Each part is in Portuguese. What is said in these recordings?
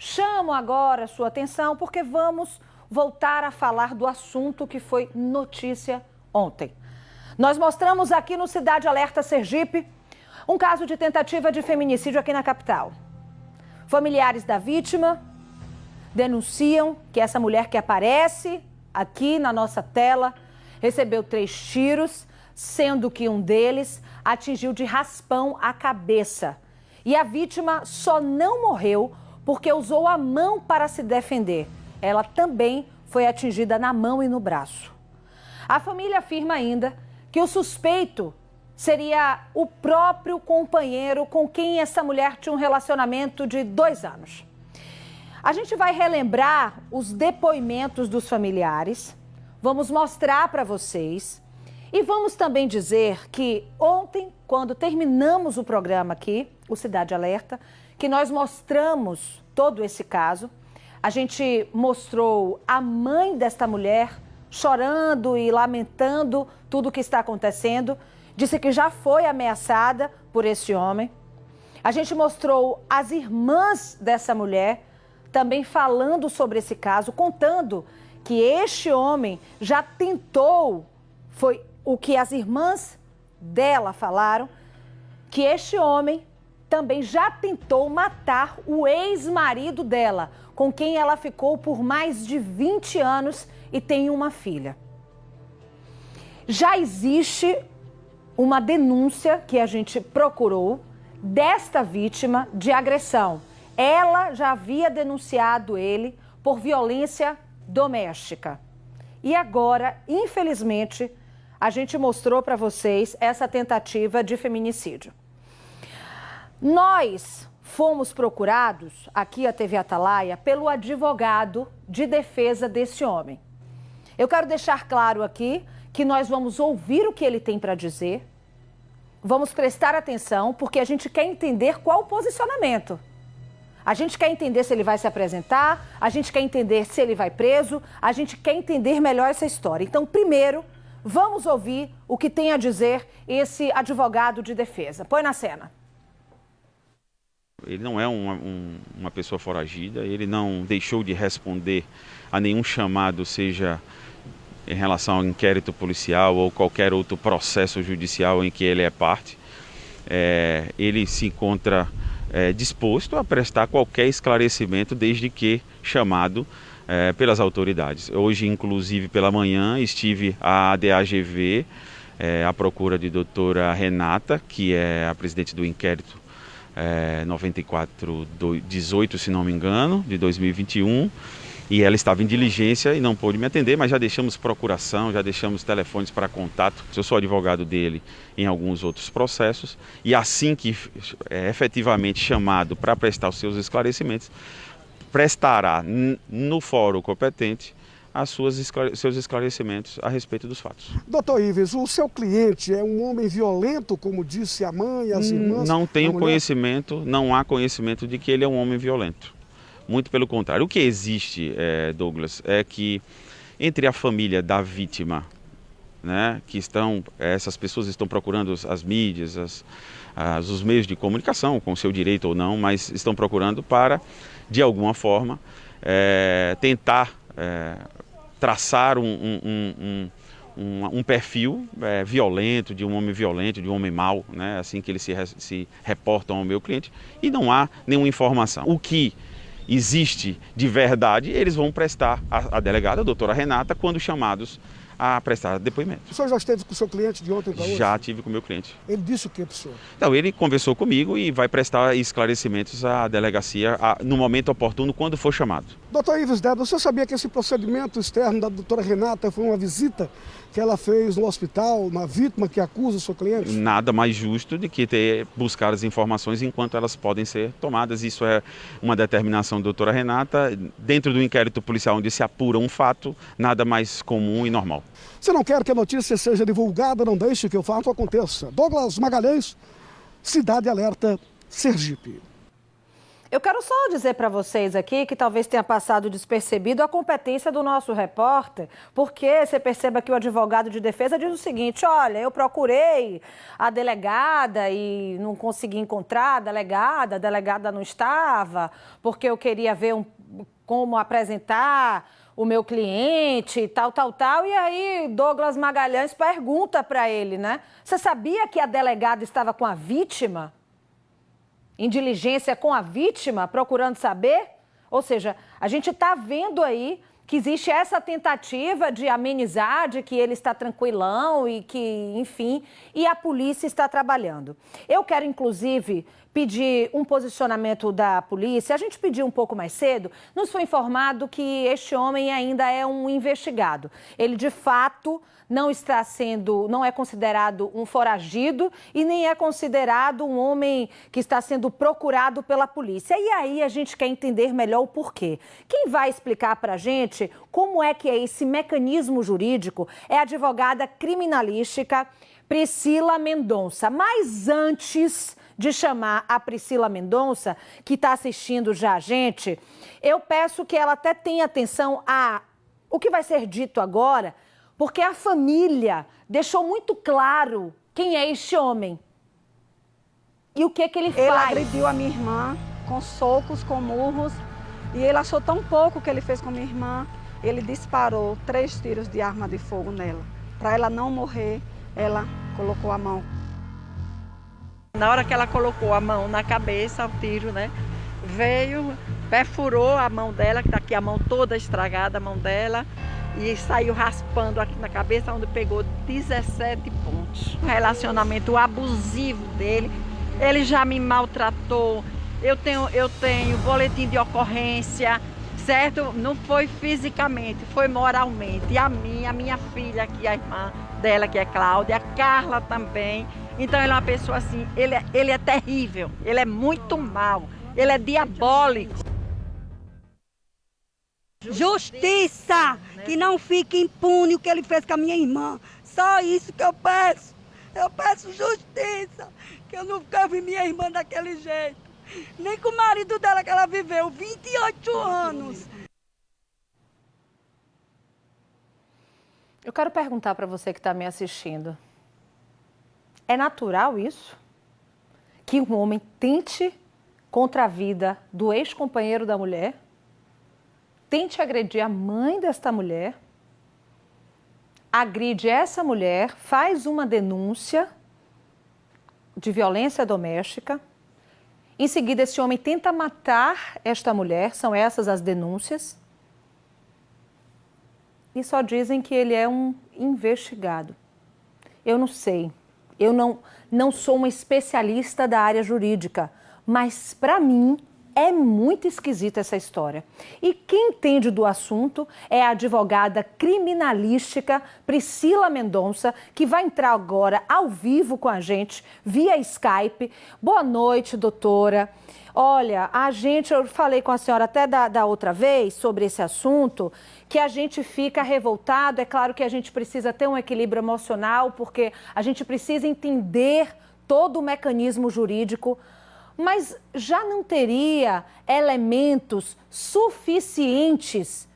chamo agora a sua atenção porque vamos voltar a falar do assunto que foi notícia ontem. Nós mostramos aqui no Cidade Alerta Sergipe um caso de tentativa de feminicídio aqui na capital. Familiares da vítima denunciam que essa mulher que aparece aqui na nossa tela recebeu 3 tiros, sendo que um deles atingiu de raspão a cabeça. E a vítima só não morreu porque usou a mão para se defender. Ela também foi atingida na mão e no braço. A família afirma ainda que o suspeito seria o próprio companheiro com quem essa mulher tinha um relacionamento de 2 anos. A gente vai relembrar os depoimentos dos familiares, vamos mostrar para vocês e vamos também dizer que ontem, quando terminamos o programa aqui, o Cidade Alerta, que nós mostramos todo esse caso, a gente mostrou a mãe desta mulher chorando e lamentando tudo o que está acontecendo, disse que já foi ameaçada por esse homem. A gente mostrou as irmãs dessa mulher também falando sobre esse caso, contando que este homem já tentou, foi o que as irmãs dela falaram, que este homem também já tentou matar o ex-marido dela, com quem ela ficou por mais de 20 anos e tem uma filha. Já existe uma denúncia que a gente procurou desta vítima de agressão. Ela já havia denunciado ele por violência doméstica. E agora, infelizmente, a gente mostrou para vocês essa tentativa de feminicídio. Nós fomos procurados, aqui a TV Atalaia, pelo advogado de defesa desse homem. Eu quero deixar claro aqui que nós vamos ouvir o que ele tem para dizer, vamos prestar atenção, porque a gente quer entender qual o posicionamento. A gente quer entender se ele vai se apresentar, a gente quer entender se ele vai preso, a gente quer entender melhor essa história. Então, primeiro, vamos ouvir o que tem a dizer esse advogado de defesa. Põe na cena. Ele não é uma pessoa foragida, ele não deixou de responder a nenhum chamado, seja em relação ao inquérito policial ou qualquer outro processo judicial em que ele é parte. Ele se encontra disposto a prestar qualquer esclarecimento desde que chamado pelas autoridades. Hoje, inclusive, pela manhã, estive à ADAGV à procura de doutora Renata, que é a presidente do inquérito 9418, se não me engano, de 2021, e ela estava em diligência e não pôde me atender, mas já deixamos procuração, já deixamos telefones para contato. Eu sou advogado dele em alguns outros processos e assim que é efetivamente chamado para prestar os seus esclarecimentos, prestará no fórum competente seus esclarecimentos a respeito dos fatos. Doutor Ives, o seu cliente é um homem violento, como disse a mãe e as irmãs? Não tenho conhecimento, não há conhecimento de que ele é um homem violento. Muito pelo contrário. O que existe, Douglas, é que entre a família da vítima, né, essas pessoas estão procurando as mídias, os meios de comunicação, com seu direito ou não, mas estão procurando para, de alguma forma, tentar traçar um perfil violento, de um homem mau, né, assim que eles se reportam ao meu cliente, e não há nenhuma informação. O que existe de verdade, eles vão prestar à delegada, a doutora Renata, quando chamados a prestar depoimento. O senhor já esteve com o seu cliente de ontem para hoje? Já tive com o meu cliente. Ele disse o que para o senhor? Então, ele conversou comigo e vai prestar esclarecimentos à delegacia no momento oportuno, quando for chamado. Doutor Ives Débora, você sabia que esse procedimento externo da doutora Renata foi uma visita que ela fez no hospital, uma vítima que acusa o seu cliente? Nada mais justo do que buscar as informações enquanto elas podem ser tomadas. Isso é uma determinação da doutora Renata. Dentro do inquérito policial onde se apura um fato, nada mais comum e normal. Se não quer que a notícia seja divulgada, não deixe que o fato aconteça. Douglas Magalhães, Cidade Alerta, Sergipe. Eu quero só dizer para vocês aqui que talvez tenha passado despercebido a competência do nosso repórter, porque você perceba que o advogado de defesa diz o seguinte: olha, eu procurei a delegada e não consegui encontrar a delegada não estava, porque eu queria ver como apresentar o meu cliente, tal. E aí Douglas Magalhães pergunta para ele, né? Você sabia que a delegada estava com a vítima? Em diligência com a vítima, procurando saber? Ou seja, a gente está vendo aí que existe essa tentativa de amenizar, de que ele está tranquilão e que, enfim, e a polícia está trabalhando. Eu quero, inclusive, pedir um posicionamento da polícia. A gente pediu um pouco mais cedo, nos foi informado que este homem ainda é um investigado. Ele, de fato, não é considerado um foragido e nem é considerado um homem que está sendo procurado pela polícia. E aí a gente quer entender melhor o porquê. Quem vai explicar para a gente como é que é esse mecanismo jurídico é a advogada criminalística Priscila Mendonça. Mas antes de chamar a Priscila Mendonça, que está assistindo já a gente, eu peço que ela até tenha atenção a o que vai ser dito agora, porque a família deixou muito claro quem é este homem e o que ele faz. Ele agrediu a minha irmã com socos, com murros, e ele achou tão pouco que ele fez com minha irmã. Ele disparou 3 tiros de arma de fogo nela. Para ela não morrer, ela colocou a mão. Na hora que ela colocou a mão na cabeça, o tiro, né, veio, perfurou a mão dela, que está aqui a mão toda estragada, a mão dela, e saiu raspando aqui na cabeça, onde pegou 17 pontos. O relacionamento abusivo dele, ele já me maltratou, eu tenho boletim de ocorrência, certo? Não foi fisicamente, foi moralmente. E a minha filha, que é a irmã dela, que é Cláudia, a Carla também. Então ele é uma pessoa assim, ele é terrível, ele é muito mau, ele é diabólico. Justiça, que não fique impune o que ele fez com a minha irmã. Só isso que eu peço. Eu peço justiça, que eu nunca vi minha irmã daquele jeito. Nem com o marido dela, que ela viveu 28 anos. Eu quero perguntar para você que está me assistindo. É natural isso? Que um homem tente contra a vida do ex-companheiro da mulher? Tente agredir a mãe desta mulher, agride essa mulher, faz uma denúncia de violência doméstica. Em seguida, esse homem tenta matar esta mulher, são essas as denúncias. E só dizem que ele é um investigado. Eu não sei, eu não sou uma especialista da área jurídica, mas para mim é muito esquisita essa história. E quem entende do assunto é a advogada criminalística Priscila Mendonça, que vai entrar agora ao vivo com a gente, via Skype. Boa noite, doutora. Olha, eu falei com a senhora até da outra vez sobre esse assunto, que a gente fica revoltado. É claro que a gente precisa ter um equilíbrio emocional, porque a gente precisa entender todo o mecanismo jurídico. Mas já não teria elementos suficientes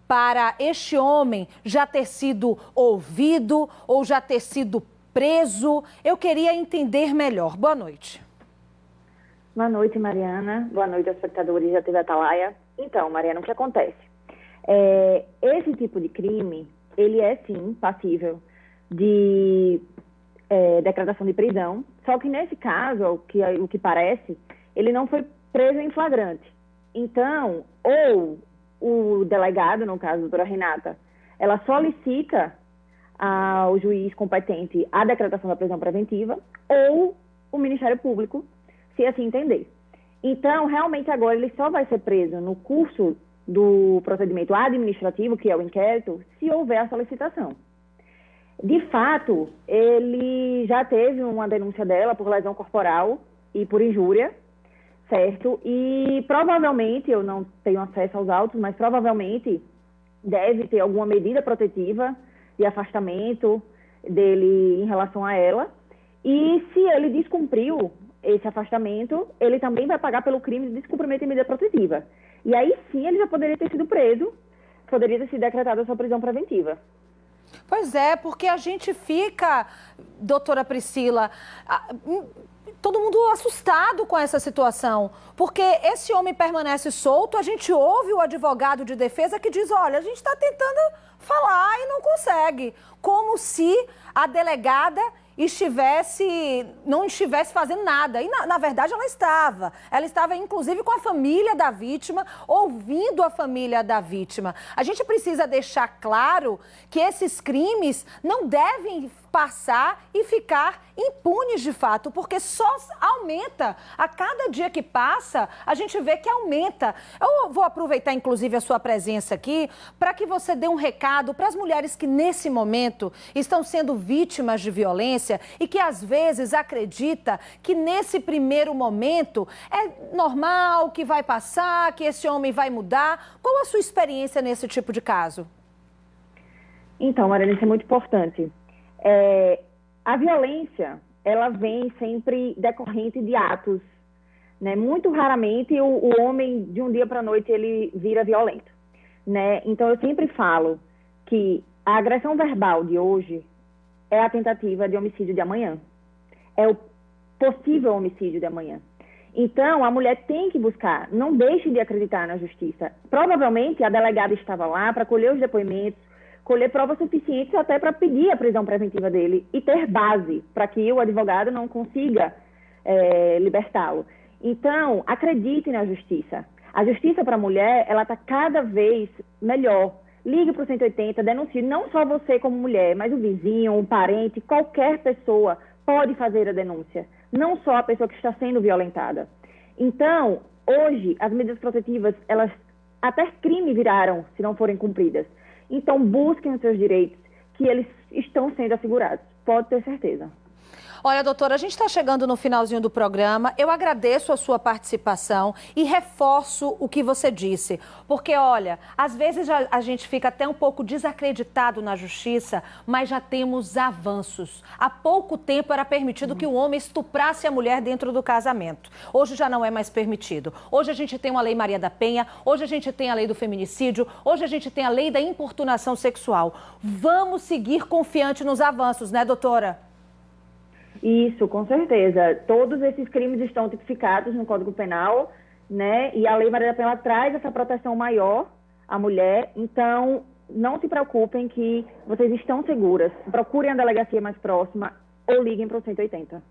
para este homem já ter sido ouvido ou já ter sido preso? Eu queria entender melhor. Boa noite. Boa noite, Mariana. Boa noite aos espectadores da TV Atalaia. Então, Mariana, o que acontece? Esse tipo de crime, ele é, sim, passível de decretação de prisão, só que nesse caso, o que parece, ele não foi preso em flagrante. Então, ou o delegado, no caso, a doutora Renata, ela solicita ao juiz competente a decretação da prisão preventiva, ou o Ministério Público, se assim entender. Então, realmente agora ele só vai ser preso no curso do procedimento administrativo, que é o inquérito, se houver a solicitação. De fato, ele já teve uma denúncia dela por lesão corporal e por injúria, certo? E provavelmente, eu não tenho acesso aos autos, mas provavelmente deve ter alguma medida protetiva de afastamento dele em relação a ela. E se ele descumpriu esse afastamento, ele também vai pagar pelo crime de descumprimento de medida protetiva. E aí sim ele já poderia ter sido preso, poderia ter sido decretada a sua prisão preventiva. Pois é, porque a gente fica, doutora Priscila, todo mundo assustado com essa situação, porque esse homem permanece solto, a gente ouve o advogado de defesa que diz, olha, a gente está tentando falar e não consegue, como se a delegada não estivesse fazendo nada. E, na verdade, ela estava, inclusive, com a família da vítima, ouvindo a família da vítima. A gente precisa deixar claro que esses crimes não devem passar e ficar impunes de fato, porque só aumenta. A cada dia que passa, a gente vê que aumenta. Eu vou aproveitar, inclusive, a sua presença aqui para que você dê um recado para as mulheres que, nesse momento, estão sendo vítimas de violência e que, às vezes, acredita que, nesse primeiro momento, é normal, que vai passar, que esse homem vai mudar. Qual a sua experiência nesse tipo de caso? Então, Mariana, isso é muito importante. A violência, ela vem sempre decorrente de atos, né? Muito raramente o homem, de um dia para a noite, ele vira violento, né? Então, eu sempre falo que a agressão verbal de hoje é a tentativa de homicídio de amanhã. É o possível homicídio de amanhã. Então, a mulher tem que buscar, não deixe de acreditar na justiça. Provavelmente, a delegada estava lá para colher os depoimentos, colher provas suficientes até para pedir a prisão preventiva dele e ter base para que o advogado não consiga libertá-lo. Então, acredite na justiça. A justiça para a mulher, ela está cada vez melhor. Ligue para o 180, denuncie, não só você como mulher, mas o vizinho, o parente, qualquer pessoa pode fazer a denúncia, não só a pessoa que está sendo violentada. Então, hoje, as medidas protetivas, elas até crime viraram se não forem cumpridas. Então, busquem os seus direitos, que eles estão sendo assegurados. Pode ter certeza. Olha, doutora, a gente está chegando no finalzinho do programa. Eu agradeço a sua participação e reforço o que você disse. Porque, olha, às vezes a gente fica até um pouco desacreditado na justiça, mas já temos avanços. Há pouco tempo era permitido que o homem estuprasse a mulher dentro do casamento. Hoje já não é mais permitido. Hoje a gente tem uma lei Maria da Penha, hoje a gente tem a lei do feminicídio, hoje a gente tem a lei da importunação sexual. Vamos seguir confiante nos avanços, né, doutora? Isso, com certeza. Todos esses crimes estão tipificados no Código Penal, né? E a Lei Maria da Penha traz essa proteção maior à mulher. Então, não se preocupem que vocês estão seguras. Procurem a delegacia mais próxima ou liguem para o 180.